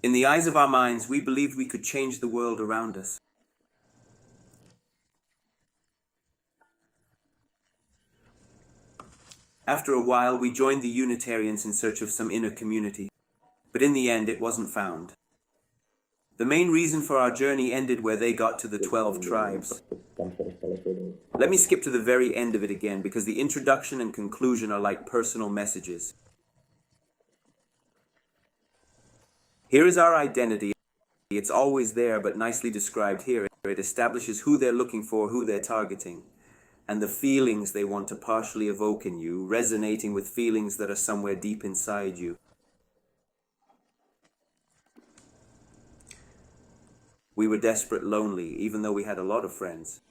In the eyes of our minds, we believed we could change the world around us. After a while, we joined the Unitarians in search of some inner community, but in the end, it wasn't found. The main reason for our journey ended where they got to the 12 tribes. Let me skip to the very end of it again, because the introduction and conclusion are like personal messages. Here is our identity. It's always there, but nicely described here. It establishes who they're looking for, who they're targeting, and the feelings they want to partially evoke in you, resonating with feelings that are somewhere deep inside you. We were desperate, lonely, even though we had a lot of friends.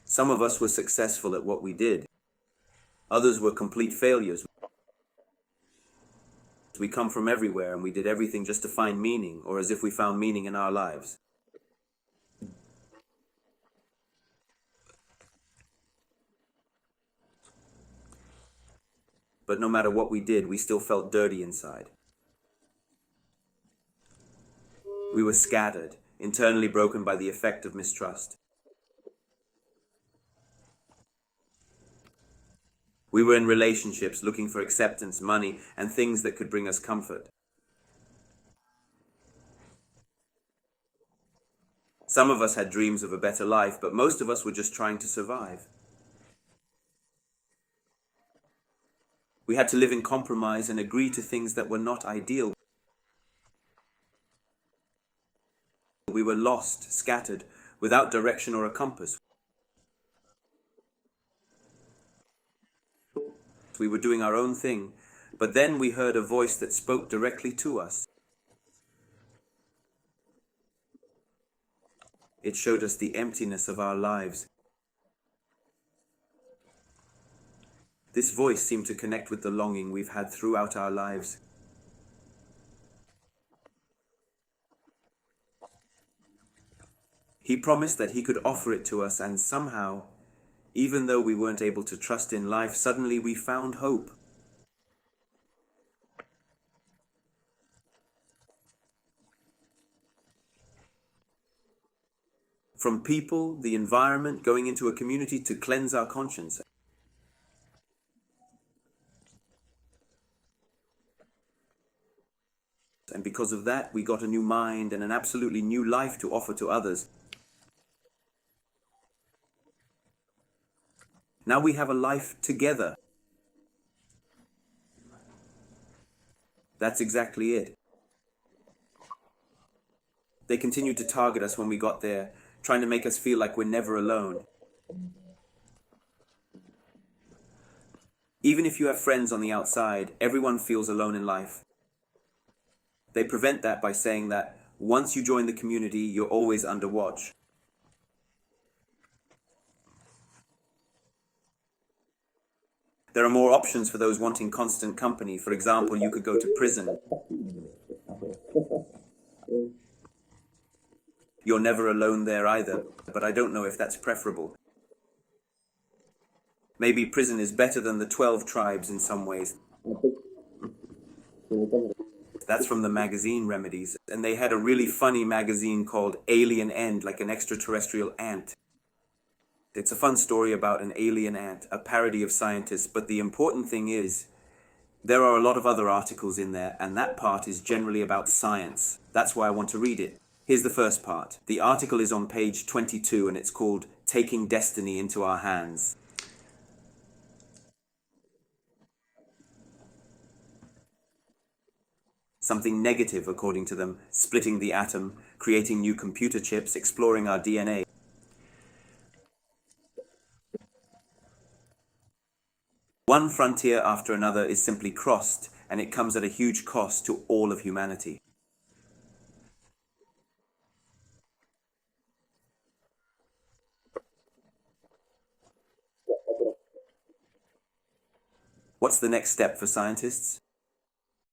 Some of us were successful at what we did. Others were complete failures. We come from everywhere and we did everything just to find meaning, or as if we found meaning in our lives. But no matter what we did, we still felt dirty inside. We were scattered, internally broken by the effect of mistrust. We were in relationships looking for acceptance, money, and things that could bring us comfort. Some of us had dreams of a better life, but most of us were just trying to survive. We had to live in compromise and agree to things that were not ideal. We were lost, scattered, without direction or a compass. We were doing our own thing, but then we heard a voice that spoke directly to us. It showed us the emptiness of our lives. This voice seemed to connect with the longing we've had throughout our lives. He promised that he could offer it to us, and somehow, even though we weren't able to trust in life, suddenly we found hope. From people, the environment, going into a community to cleanse our conscience. And because of that, we got a new mind and an absolutely new life to offer to others. Now we have a life together. That's exactly it. They continued to target us when we got there, trying to make us feel like we're never alone. Even if you have friends on the outside, everyone feels alone in life. They prevent that by saying that once you join the community, you're always under watch. There are more options for those wanting constant company. For example, you could go to prison. You're never alone there either, but I don't know if that's preferable. Maybe prison is better than the 12 tribes in some ways. That's from the magazine Remedies, and they had a really funny magazine called Alien End, like an extraterrestrial ant. It's a fun story about an alien ant, a parody of scientists, but the important thing is, there are a lot of other articles in there, and that part is generally about science. That's why I want to read it. Here's the first part. The article is on page 22, and it's called Taking Destiny into Our Hands. Something negative, according to them, splitting the atom, creating new computer chips, exploring our DNA. One frontier after another is simply crossed, and it comes at a huge cost to all of humanity. What's the next step for scientists?